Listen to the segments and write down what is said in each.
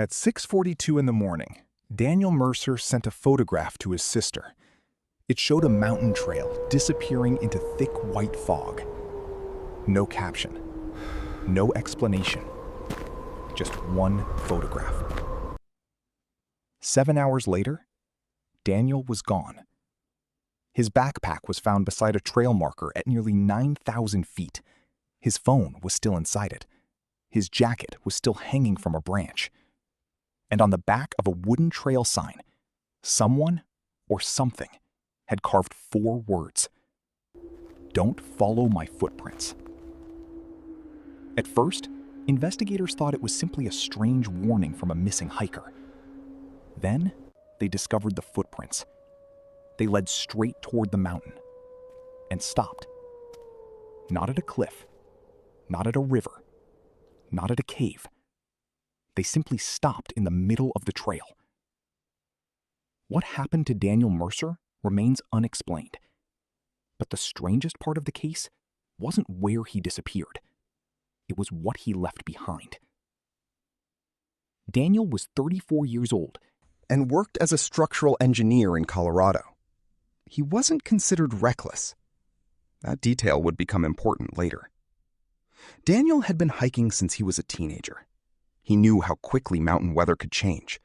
At 6:42 in the morning, Daniel Mercer sent a photograph to his sister. It showed a mountain trail disappearing into thick white fog. No caption, no explanation, just one photograph. 7 hours later, Daniel was gone. His backpack was found beside a trail marker at nearly 9,000 feet. His phone was still inside it. His jacket was still hanging from a branch. And on the back of a wooden trail sign, someone or something had carved 4 words: "Don't follow my footprints." At first, investigators thought it was simply a strange warning from a missing hiker. Then, they discovered the footprints. They led straight toward the mountain and stopped. Not at a cliff, not at a river, not at a cave. They simply stopped in the middle of the trail. What happened to Daniel Mercer remains unexplained. But the strangest part of the case wasn't where he disappeared. It was what he left behind. Daniel was 34 years old and worked as a structural engineer in Colorado. He wasn't considered reckless. That detail would become important later. Daniel had been hiking since he was a teenager. He knew how quickly mountain weather could change.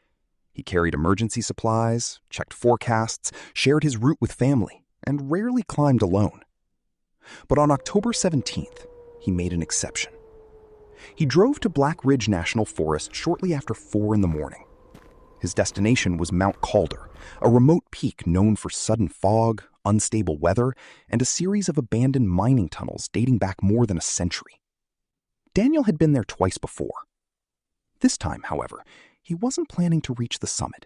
He carried emergency supplies, checked forecasts, shared his route with family, and rarely climbed alone. But on October 17th, he made an exception. He drove to Black Ridge National Forest shortly after 4 in the morning. His destination was Mount Calder, a remote peak known for sudden fog, unstable weather, and a series of abandoned mining tunnels dating back more than a century. Daniel had been there twice before. This time, however, he wasn't planning to reach the summit.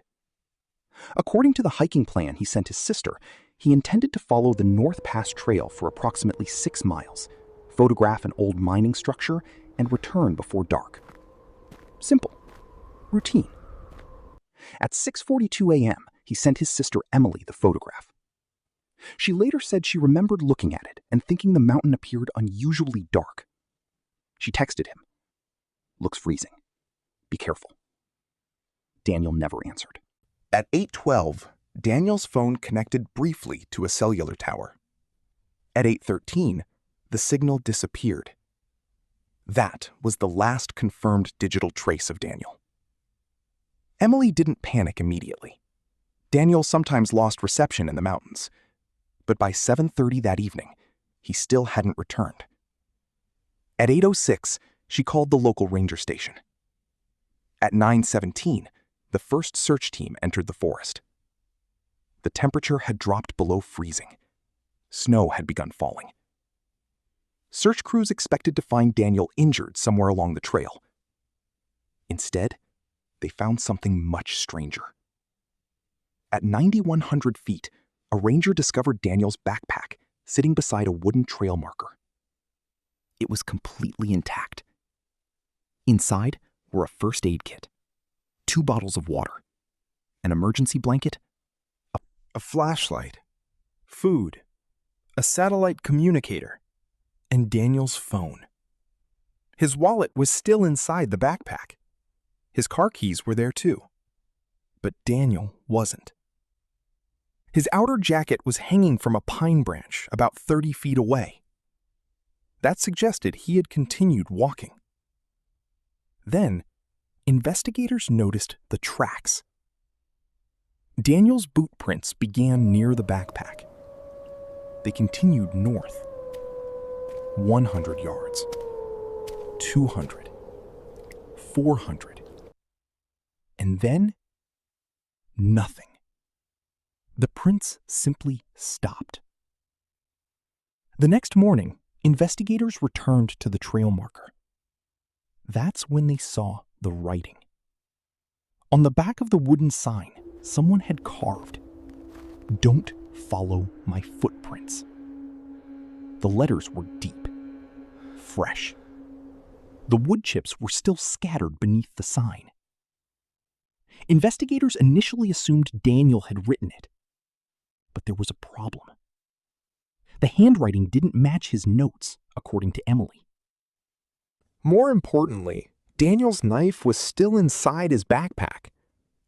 According to the hiking plan he sent his sister, he intended to follow the North Pass Trail for approximately 6 miles, photograph an old mining structure, and return before dark. Simple. Routine. At 6:42 a.m., he sent his sister Emily the photograph. She later said she remembered looking at it and thinking the mountain appeared unusually dark. She texted him, "Looks freezing. Be careful." Daniel never answered. At 8:12, Daniel's phone connected briefly to a cellular tower. At 8:13, the signal disappeared. That was the last confirmed digital trace of Daniel. Emily didn't panic immediately. Daniel sometimes lost reception in the mountains, but by 7:30 that evening, he still hadn't returned. At 8:06, she called the local ranger station. At 9:17, the first search team entered the forest. The temperature had dropped below freezing. Snow had begun falling. Search crews expected to find Daniel injured somewhere along the trail. Instead, they found something much stranger. At 9,100 feet, a ranger discovered Daniel's backpack sitting beside a wooden trail marker. It was completely intact. Inside were a first aid kit, 2 bottles of water, an emergency blanket, a flashlight, food, a satellite communicator, and Daniel's phone. His wallet was still inside the backpack. His car keys were there too. But Daniel wasn't. His outer jacket was hanging from a pine branch about 30 feet away. That suggested he had continued walking. Then, investigators noticed the tracks. Daniel's boot prints began near the backpack. They continued north. 100 yards, 200, 400. And then, nothing. The prints simply stopped. The next morning, investigators returned to the trail marker. That's when they saw the writing. On the back of the wooden sign, someone had carved, "Don't follow my footprints." The letters were deep, fresh. The wood chips were still scattered beneath the sign. Investigators initially assumed Daniel had written it, but there was a problem. The handwriting didn't match his notes, according to Emily. More importantly, Daniel's knife was still inside his backpack.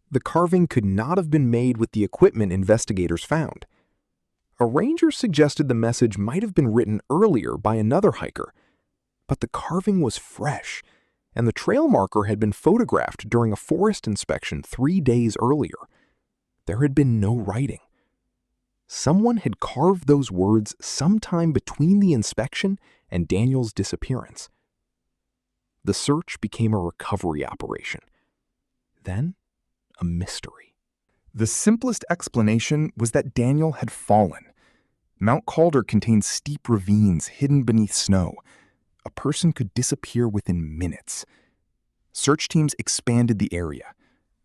The carving could not have been made with the equipment investigators found. A ranger suggested the message might have been written earlier by another hiker, but the carving was fresh, and the trail marker had been photographed during a forest inspection 3 days earlier. There had been no writing. Someone had carved those words sometime between the inspection and Daniel's disappearance. The search became a recovery operation. Then, a mystery. The simplest explanation was that Daniel had fallen. Mount Calder contains steep ravines hidden beneath snow. A person could disappear within minutes. Search teams expanded the area.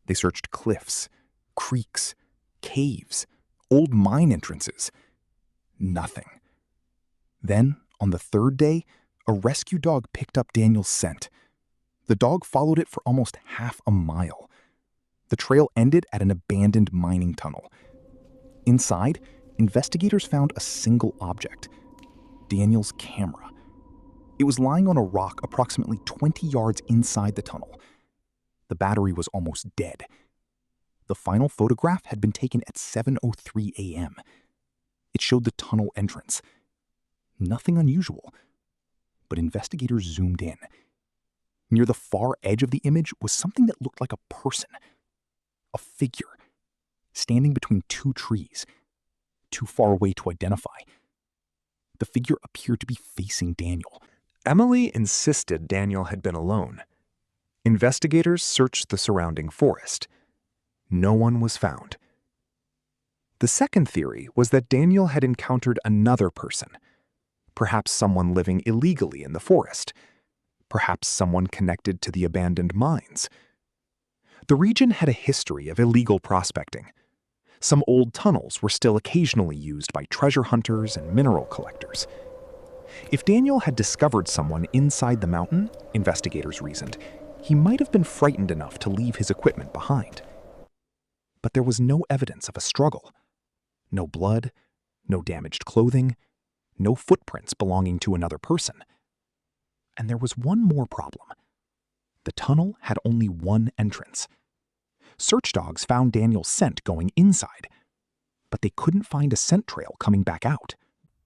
They searched cliffs, creeks, caves, old mine entrances. Nothing. Then, on the 3rd day, a rescue dog picked up Daniel's scent. The dog followed it for almost half a mile. The trail ended at an abandoned mining tunnel. Inside, investigators found a single object: Daniel's camera. It was lying on a rock approximately 20 yards inside the tunnel. The battery was almost dead. The final photograph had been taken at 7:03 a.m. It showed the tunnel entrance. Nothing unusual, but investigators zoomed in. Near the far edge of the image was something that looked like a person, a figure, standing between 2 trees, too far away to identify. The figure appeared to be facing Daniel. Emily insisted Daniel had been alone. Investigators searched the surrounding forest. No one was found. The second theory was that Daniel had encountered another person, perhaps someone living illegally in the forest, perhaps someone connected to the abandoned mines. The region had a history of illegal prospecting. Some old tunnels were still occasionally used by treasure hunters and mineral collectors. If Daniel had discovered someone inside the mountain, investigators reasoned, he might have been frightened enough to leave his equipment behind. But there was no evidence of a struggle. No blood, no damaged clothing, no footprints belonging to another person. And there was one more problem. The tunnel had only one entrance. Search dogs found Daniel's scent going inside, but they couldn't find a scent trail coming back out.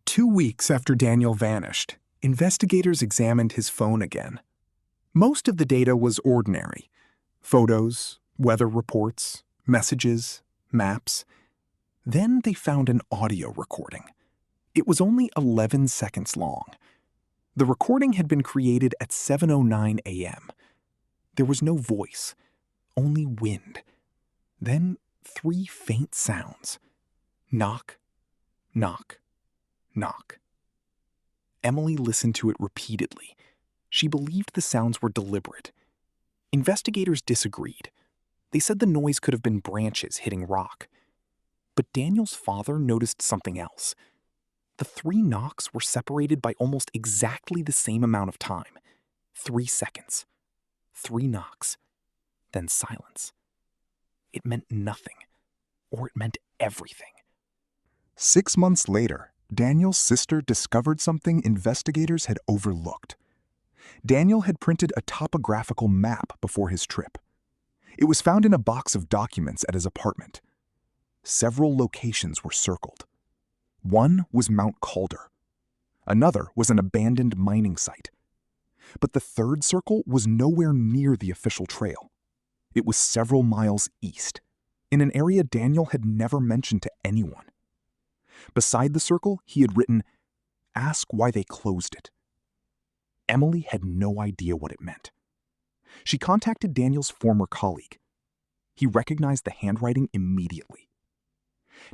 2 weeks after Daniel vanished, investigators examined his phone again. Most of the data was ordinary: photos, weather reports, messages, maps. Then they found an audio recording. It was only 11 seconds long. The recording had been created at 7:09 a.m. There was no voice, only wind. Then 3 faint sounds: knock, knock, knock. Emily listened to it repeatedly. She believed the sounds were deliberate. Investigators disagreed. They said the noise could have been branches hitting rock. But Daniel's father noticed something else. The 3 knocks were separated by almost exactly the same amount of time. 3 seconds. 3 knocks. Then silence. It meant nothing. Or it meant everything. 6 months later, Daniel's sister discovered something investigators had overlooked. Daniel had printed a topographical map before his trip. It was found in a box of documents at his apartment. Several locations were circled. One was Mount Calder. Another was an abandoned mining site. But the third circle was nowhere near the official trail. It was several miles east, in an area Daniel had never mentioned to anyone. Beside the circle, he had written, "Ask why they closed it." Emily had no idea what it meant. She contacted Daniel's former colleague. He recognized the handwriting immediately.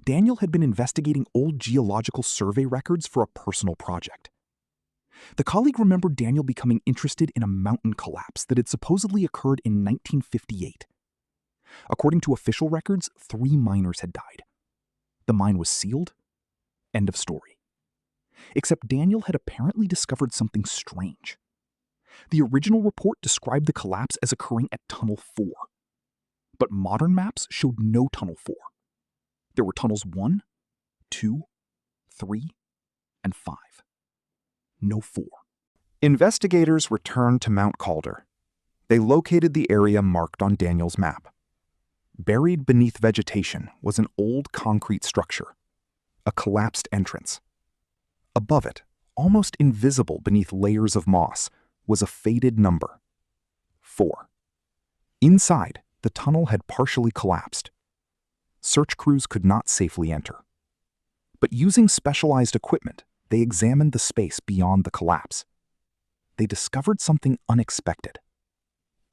Daniel had been investigating old geological survey records for a personal project. The colleague remembered Daniel becoming interested in a mountain collapse that had supposedly occurred in 1958. According to official records, 3 miners had died. The mine was sealed. End of story. Except Daniel had apparently discovered something strange. The original report described the collapse as occurring at Tunnel 4. But modern maps showed no Tunnel 4. There were tunnels 1, 2, 3, and 5. No 4. Investigators returned to Mount Calder. They located the area marked on Daniel's map. Buried beneath vegetation was an old concrete structure, a collapsed entrance. Above it, almost invisible beneath layers of moss, was a faded number: 4. Inside, the tunnel had partially collapsed. Search crews could not safely enter. But using specialized equipment, they examined the space beyond the collapse. They discovered something unexpected: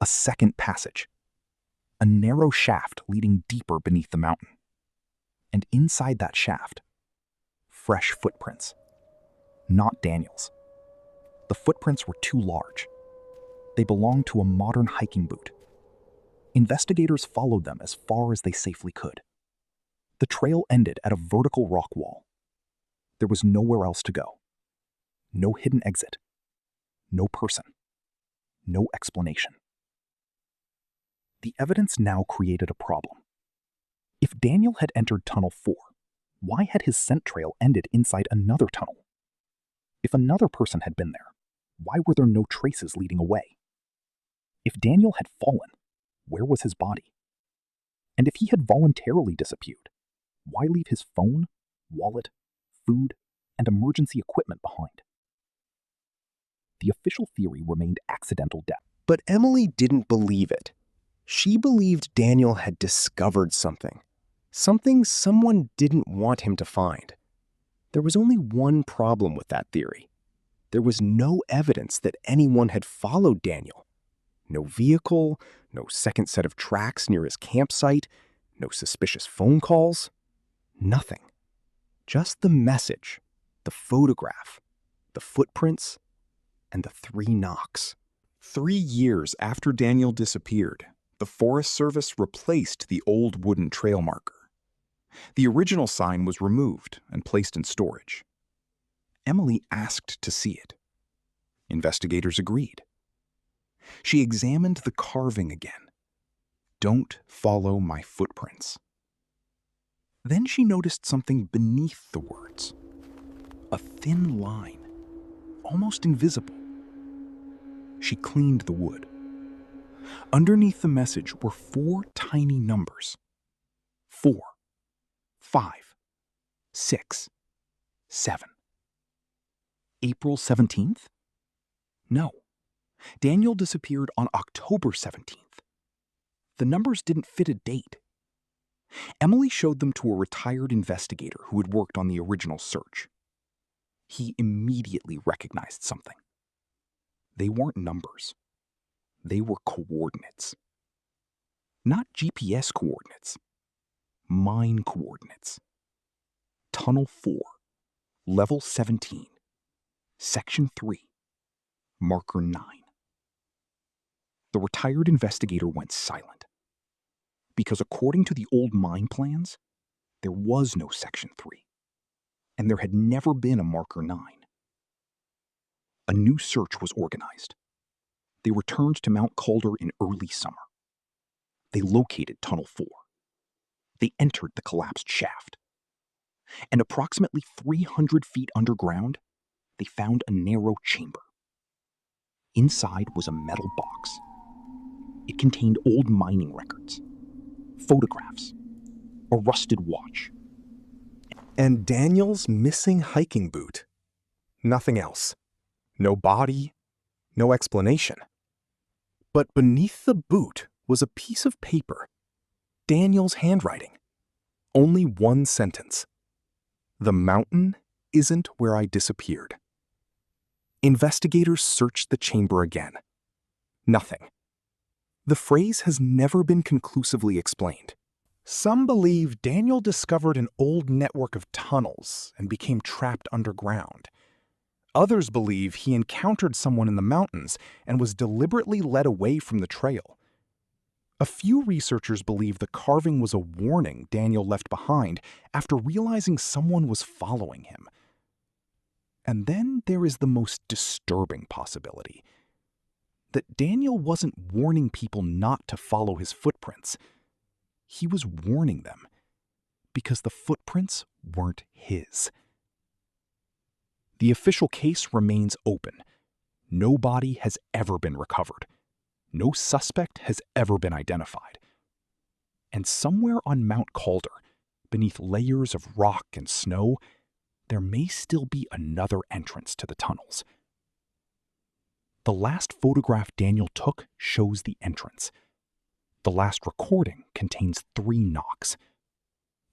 a second passage, a narrow shaft leading deeper beneath the mountain. And inside that shaft, fresh footprints. Not Daniel's. The footprints were too large. They belonged to a modern hiking boot. Investigators followed them as far as they safely could. The trail ended at a vertical rock wall. There was nowhere else to go. No hidden exit. No person. No explanation. The evidence now created a problem. If Daniel had entered Tunnel 4, why had his scent trail ended inside another tunnel? If another person had been there, why were there no traces leading away? If Daniel had fallen, where was his body? And if he had voluntarily disappeared, why leave his phone, wallet, food, and emergency equipment behind? The official theory remained accidental death. But Emily didn't believe it. She believed Daniel had discovered something someone didn't want him to find. There was only one problem with that theory. There was no evidence that anyone had followed Daniel. No vehicle, no second set of tracks near his campsite, no suspicious phone calls. Nothing. Just the message, the photograph, the footprints, and the 3 knocks. 3 years after Daniel disappeared, the Forest Service replaced the old wooden trail marker. The original sign was removed and placed in storage. Emily asked to see it. Investigators agreed. She examined the carving again. "Don't follow my footprints." Then she noticed something beneath the words. A thin line, almost invisible. She cleaned the wood. Underneath the message were 4 tiny numbers: 4, 5, 6, 7. April 17th? No. Daniel disappeared on October 17th. The numbers didn't fit a date. Emily showed them to a retired investigator who had worked on the original search. He immediately recognized something. They weren't numbers. They were coordinates. Not GPS coordinates. Mine coordinates. Tunnel 4, Level 17, Section 3, Marker 9. The retired investigator went silent. Because according to the old mine plans, there was no Section 3, and there had never been a Marker 9. A new search was organized. They returned to Mount Calder in early summer. They located Tunnel 4. They entered the collapsed shaft. And approximately 300 feet underground, they found a narrow chamber. Inside was a metal box. It contained old mining records, photographs, a rusted watch, and Daniel's missing hiking boot. Nothing else. No body, no explanation. But beneath the boot was a piece of paper. Daniel's handwriting. Only one sentence. "The mountain isn't where I disappeared." Investigators searched the chamber again. Nothing. The phrase has never been conclusively explained. Some believe Daniel discovered an old network of tunnels and became trapped underground. Others believe he encountered someone in the mountains and was deliberately led away from the trail. A few researchers believe the carving was a warning Daniel left behind after realizing someone was following him. And then there is the most disturbing possibility: that Daniel wasn't warning people not to follow his footprints. He was warning them because the footprints weren't his. The official case remains open. No body has ever been recovered. no suspect has ever been identified. And somewhere on Mount Calder, beneath layers of rock and snow, there may still be another entrance to the tunnels. The last photograph Daniel took shows the entrance. The last recording contains 3 knocks.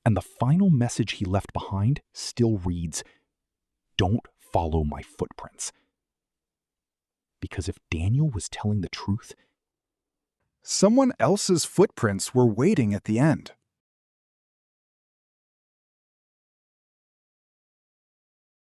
And the final message he left behind still reads, "Don't follow my footprints." Because if Daniel was telling the truth, someone else's footprints were waiting at the end.